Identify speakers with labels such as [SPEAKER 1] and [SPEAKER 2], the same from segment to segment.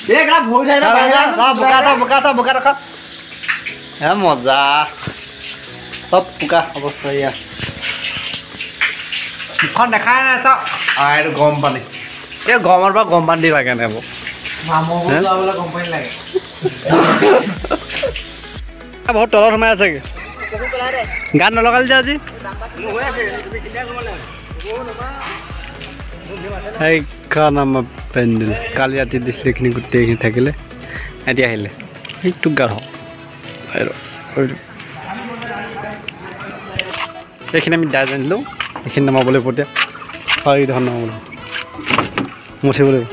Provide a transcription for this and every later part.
[SPEAKER 1] एकला भोग जाए
[SPEAKER 2] सब बुका रखा है मजा सब बुका अवश्य या मुखन देखाय ना सब आरो गम पानी ए गमर बा गम पानी लागे ना बो
[SPEAKER 1] मामो को वाला कंपनी लागे
[SPEAKER 2] बहुत तलर समय আছে কি গান নলগাল যে আজি এই কানাম পেন্ডেল কালি ৰাতি দিছিলে খিনি গোটেইখিনি থাকিলে এতিয়া আহিলে একটু গাৰ এইখিনি আমি দাই জানিলোঁ এইখিনি নামাবলৈ পঠিয়া হয় ধন্যবাদ মুচিবলৈ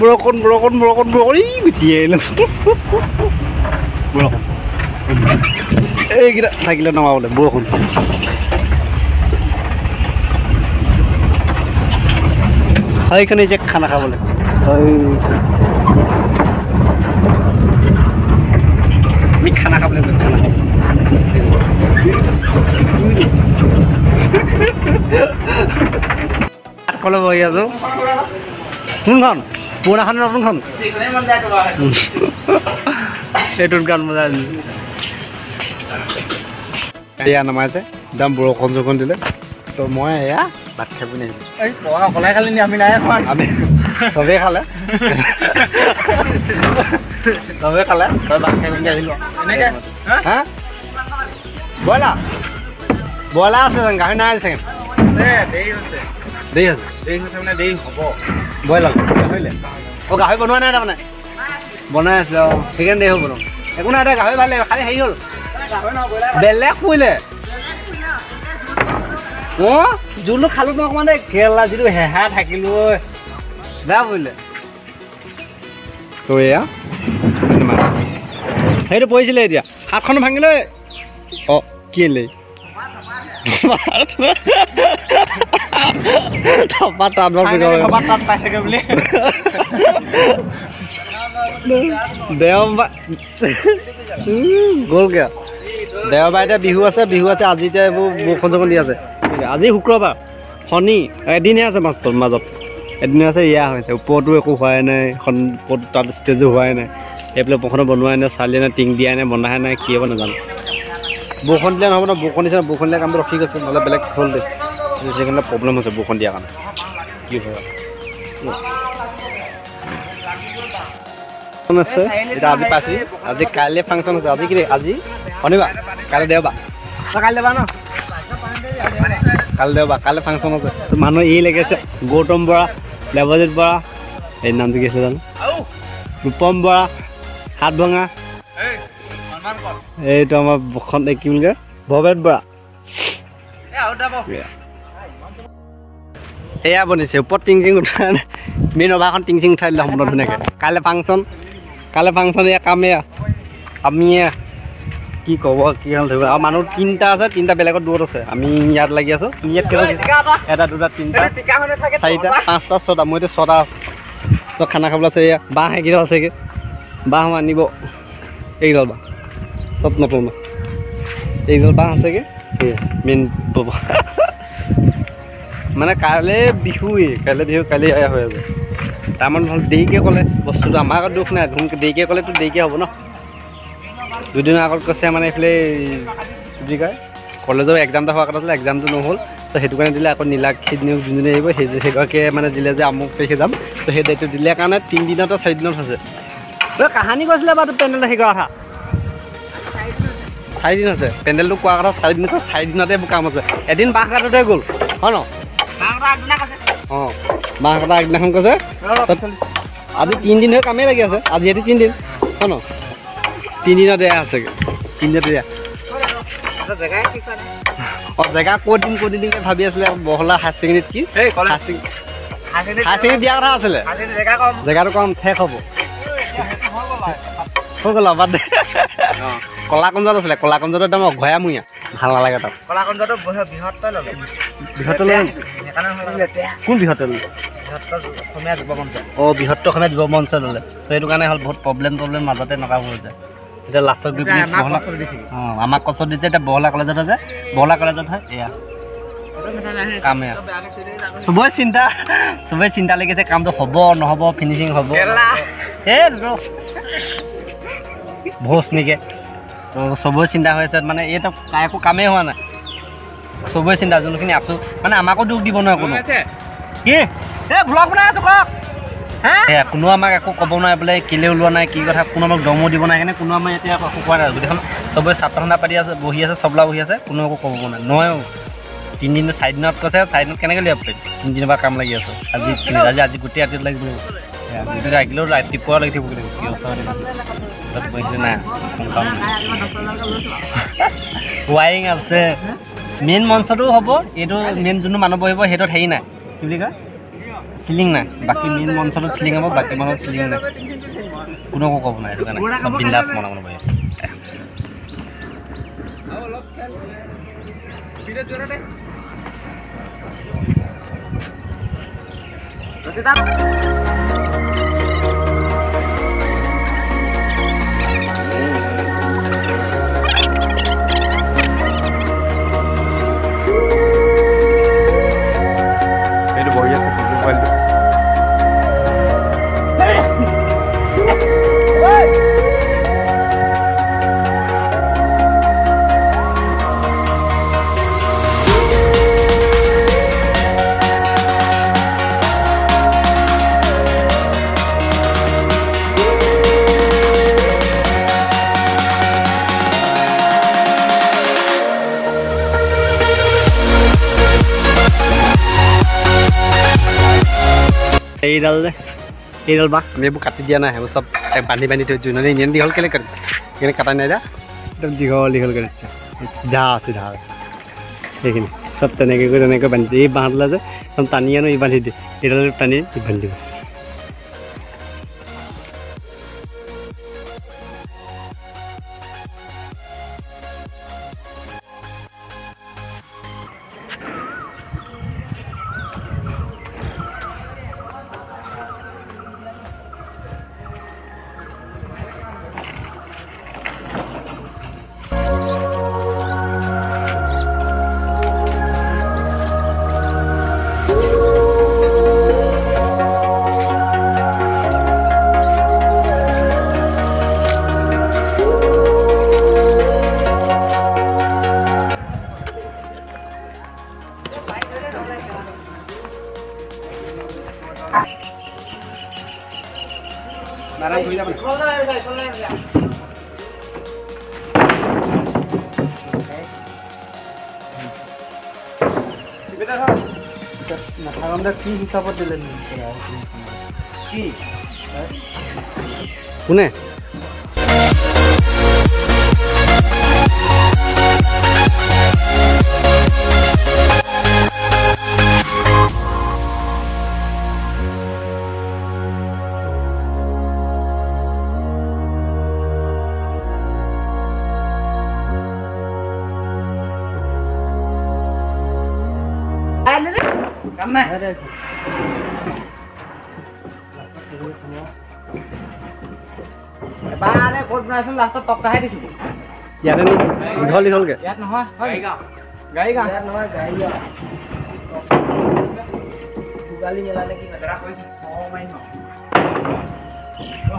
[SPEAKER 2] Brokon guci ya lo. Brokon. Kita sakit nama udah brokon. Hai kan aja khana kha bole. Mi khana kha bole khana. Kalau boy ya tuh. Kan পুরা খান নতুন খান এটুর গান মজা এয়া নামাইছে দাম বৰষুণ জখন দিলে তো মই এয়া ভাত খাই পিনে
[SPEAKER 1] এই পঢ়া কলাই খালি নি আমি নাই খোৱা
[SPEAKER 2] আমি সবেই খালে তই ভাত খাই পিনে আহিলো
[SPEAKER 1] এনেকে
[SPEAKER 2] হা বয়লা আছে গাহৰি নাই আছে দেৰি হৈছে
[SPEAKER 1] মানে দেৰি হ'ব
[SPEAKER 2] বয়লা গাহৰিলে গাহৰি বনোৱা নাই তাৰমানে বনাই আছিলে সেইকাৰণে দেৰি হ'ল বনাওঁ একো নাই গাহৰি ভাল লাগে খালি হেৰি হ'ল বেলেগ কৰিলে অঁ যোনটো খালোঁ ন অকণমান দেই কেৰেলা যিটো হেহা থাকিলোঁ বেয়া পৰিলে তো এয়া সেইটো পৰিছিলে এতিয়া হাতখনো ভাঙিলে অঁ কি আনিলে দেওবাৰ এতিয়া বিহু আছে আজি এতিয়া এইবোৰ বৰষুণ চৰষুণ দি আছে আজি শুক্ৰবাৰ শনি এদিনহে আছে মাজত এদিন আছে ইয়া হৈছে ওপৰতো একো হোৱাই নাই এখন ওপৰত তাত ষ্টেজো হোৱাই নাই এইফালে বৰষুণত বনোৱাই নাই চালিয়ে নাই টিং দিয়াই নাই বন্ধাই নাই কি হ'ব নাজানো বৰষুণ দিলে নহ'ব ন বৰষুণ দিছে বৰষুণ দিলে কামটো ৰখি গৈছে নহ'লে বেলেগ হ'ল দে সেইকাৰণে প্ৰব্লেম হৈছে বৰষুণ দিয়াৰ কাৰণে কি হয় আছে এতিয়া আজি পাইছোঁ আজি কাইলৈ ফাংচন আছে আজি কি আজি শনিবাৰ কাইলৈ দেওবাৰ কাইলৈ দেওবাৰ কাইলৈ ফাংচন আছে মানুহ এই লাগিছে গৌতম বৰা দেৱজিত বৰা এই নামটো কি আছে জানো ৰূপম বৰা হাত ভঙা এইটো আমাৰ বখন কি বুলি কয় ভৱেট বৰা এয়া বনিছে ওপৰত টিং চিং উঠাই মেইন অভাৰখন টিং চিং উঠাই দিলে সম্পূৰ্ণ ধুনীয়াকৈ কাইলৈ ফাংচন এয়া কামে আমি কি ক'ব কি হ'ল ধৰিব আৰু মানুহ তিনিটা আছে তিনিটা বেলেগত দূৰত আছে আমি ইয়াত লাগি আছোঁ ইয়াত এটা দুটা তিনিটা চাৰিটা পাঁচটা ছটা মই এতিয়া ছটা আছে তো খানা খাবলৈ আছে এয়া বাঁহ এইকেইটা আছেগৈ বাঁহ আনিব এইকেইডাল বাঁহ চব নতুন এইকেইডাল বাঁহ আছেগৈ মেইন পাব মানে কাইলৈ বিহুৱেই কাইলৈ এয়া হৈ আছে তাৰমানে হ'ল দেৰিকৈ ক'লে বস্তুটো আমাৰ আগত দুখ নাই দেৰিকৈ ক'লেতো দেৰিকৈ হ'ব ন দুদিনৰ আগত কৈছে মানে এইফালে কি কয় কলেজৰ এক্সাম এটা হোৱাৰ কথা আছিলে এক্সামটো নহ'ল তো সেইটো কাৰণে দিলে আকৌ নীলাক্ষী নিয়োগ যোনজনী আহিব সেইগৰাকীয়ে মানে দিলে যে আমুক তাৰিখে যাম তো সেই দায়িত্ব দিলে কাৰণে 3 দিনতে 4 দিনত হৈছে কাহানি কৈছিলে বাৰু পেণ্ডেল সেই কথা 4 দিন আছে পেণ্ডেলটো কোৱা কথা 4 দিন আছে 4 দিনতে কাম আছে এদিন বাঁহ কাটোতে গ'ল হয় ন অঁ বাঁহ কটা আগদিনাখন কৈছে আজি 3 দিন হৈ কামেই লাগি আছে আজি সিহঁতি 3 দিন হয় ন 3 দিনত এয়া আছেগৈ 3 দিনত এয়া অঁ জেগা ক'ত দিম ভাবি আছিলে বহলা হায়াৰ ছেকেণ্ডেৰীত কি হায়াৰ ছেকেণ্ডেৰী দিয়া কথা আছিলে জেগাটো কম শেষ হ'ব হৈ গ'ল বাদ দে কলাকুঞ্জত আছিলে কলাকুঞ্জত একদম অঘয়ামূৰীয়া ভাল নালাগে তাত
[SPEAKER 1] কলাকুঞ্জটো
[SPEAKER 2] কোন বৃহত্তৰ
[SPEAKER 1] অসমীয়া যুৱ মঞ্চ
[SPEAKER 2] অঁ বৃহত্তৰ অসমীয়া যুৱ মঞ্চ ল'লে তো সেইটো কাৰণে হ'ল বহুত প্ৰব্লেম মাজতে নকা হৈ যায় এতিয়া লাষ্টত গৈ পিনি বহলা অঁ আমাক কষ্ট দিছে এতিয়া বহলা কলেজত আছে বহলা কলেজত হয় এয়া কামে চবৰে চিন্তা লাগিছে কামটো হ'ব নহ'ব ফিনিচিং হ'ব এই ভোজ নেকি তো চবৰে চিন্তা হৈ আছে মানে এইটো একো কামেই হোৱা নাই চবৰে চিন্তা যোনখিনি আছোঁ মানে আমাকো দুখ দিব নোৱাৰে কোনো কি এই ভ্লগ বনাই আছোঁ কওক হা কোনো আমাক একো ক'ব নোৱাৰে বোলে কেলে ওলোৱা নাই কি কথা কোনো আমাক দমো দিব নাই সেইকাৰণে কোনো আমাৰ এতিয়া একো কোৱা নাই গোটেইখন চবৰে ছাত্ৰ সন্থা পাতি আছে বহি আছে চবলা বহি আছে কোনো একো ক'ব নাই নহয় 3 দিন 4 দিনত কৈছে 4 দিনত কেনেকৈ লিয়াব পাৰিম 3 দিনৰ পৰা কাম লাগি আছে আজি গোটেই ৰাতিত লাগিব গোটেই লাগিলেও ৰাতিপুৱা লাগি থাকিব লাগিব কি ওচৰত বহিছে নাই ৱাইৰিং আছে মেইন মঞ্চটো হ'ব এইটো মেইন যোনটো মানুহ বহিব সেইটোত হেৰি নাই কি বুলি কয় চিলিং নাই বাকী মেইন মঞ্চটোত চিলিং হ'ব বাকী মানুহত চিলিং নাই কোনো একো ক'ব নাই সেইটো কাৰণে চব বিন্দাছ মনে বহি আছে এইটো বহি আছে মোবাইলটো এইডাল বাহ আমি এইবোৰ কাটি দিয়া নাই সেইবোৰ চব বান্ধি থৈছোঁ মানে ইমান দীঘল কেলৈ কাটি সেইখিনি কাটা নাই যা একদম দীঘল কৰি যা আছে ধা সেইখিনি চব তেনেকৈ বান্ধি দিয়ে এই বাঁহডালে যে একদম টানি আনো ই বান্ধি দিয়ে এইডাল টানি ই বান্ধি দিব কি হিচাপত দিলে কি কোনে
[SPEAKER 1] কাম নাই এবাৰ ক'ত বনাইছোঁ লাষ্টত টপকাহে দিছোঁ
[SPEAKER 2] ইয়াতে নি দীঘলকৈ
[SPEAKER 1] ইয়াত নহয় গাড়ী গাঁও ইয়াত নহয় গাড়ী গালি মেলা নে কি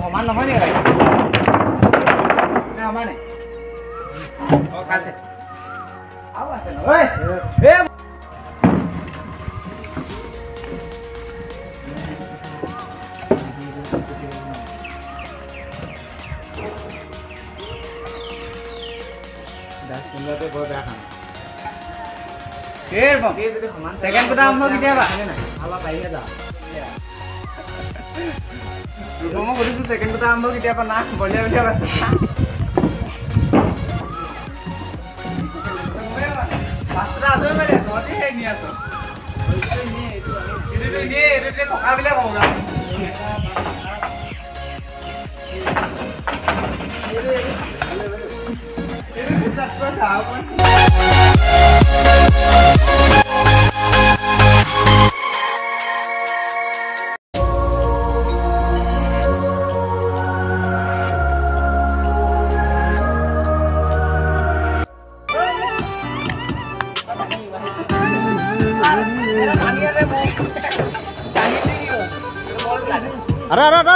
[SPEAKER 1] সমান নহয় নি গাড়ী সমানে আৰু আছে নহয় কেৰ বম সেকেন্ড কোটা আৰম্ভ কেতিয়াবা অলপ আহিয়ে যা মই সুধিছো সেকেন্ড কোটা আৰম্ভ কেতিয়াবা না বলিয়া কেতিয়াবা পাঁচটা আছে মানে তহঁতি সেই নি আছ এইটো টকা বিলাক কওঁ না
[SPEAKER 2] Ada.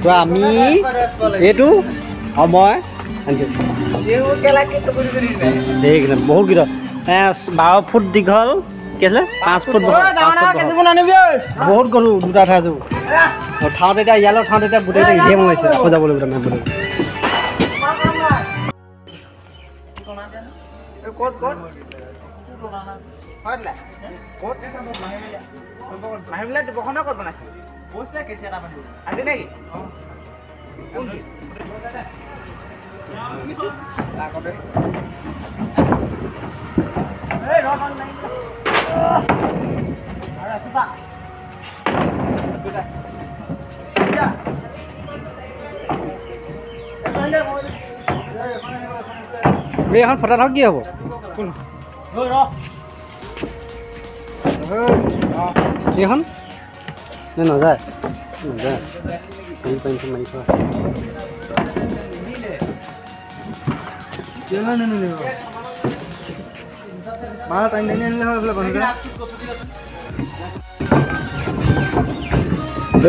[SPEAKER 2] তো আমি এইটো সময় দেখ বহুত গীত 12 ফুট দীঘল কি আছে 5 ফুট বহুত গৰু দুটা ঠাইছো ঠাউত এতিয়া ইয়ালৈ ঠাউত এতিয়া গোটেই ঘেম ওলাইছে আকৌ যাবলৈ নামিবলৈ
[SPEAKER 1] আজি নেকি
[SPEAKER 2] এখন ফটা থাক কি হ'ব এইখন নে নাযায় মাৰি থোৱা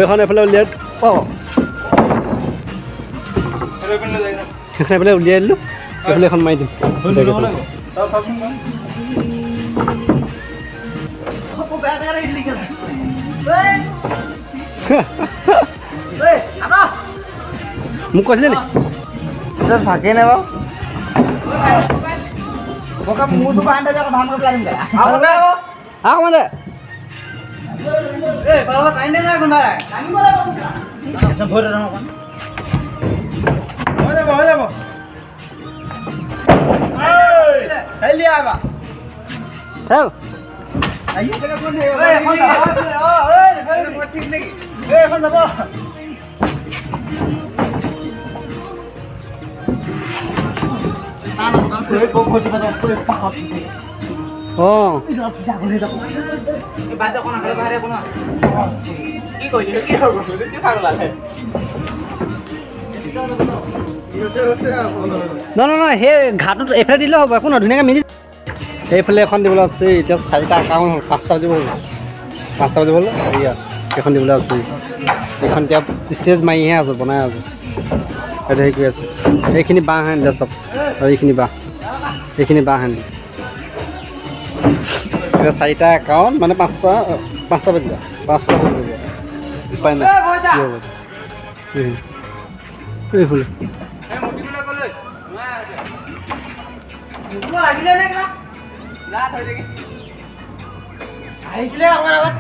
[SPEAKER 2] এখন এফালে উলিয়াই এইফালে উলিয়াই দিলোঁ এইফালে এখন মাৰি দিম মোক কৈছিলে নি
[SPEAKER 1] থাকে নে বাৰু মোৰতো বান্ধে ধান কৰি পেলাই দিম
[SPEAKER 2] আহ মানে
[SPEAKER 1] হৈ যাব এখন যাব
[SPEAKER 2] নহয় সেই ঘাটত এইফালে দিলেও হ'ব একো নহয় ধুনীয়াকৈ মিলি এইফালে এখন দিবলৈ আছে এতিয়া 4টা একাউণ্ট হ'ল 5টা বাজিব হ'ল 5টা বাজিব হ'ল এয়া এইখন দিবলৈ আছে এইখন এতিয়া ষ্টেজ মাৰিহে আছোঁ বনাই আছোঁ সেইটো হেৰি কৰি আছে এইখিনি বাঁহ আনিলে চব আৰু এইখিনি বাঁহ আনিলে এতিয়া 4টা একাউণ্ট মানে 5টা বাজিব উপায় নাই কি হ'ব এইফালে
[SPEAKER 1] আহিছিলে আমাৰ আগত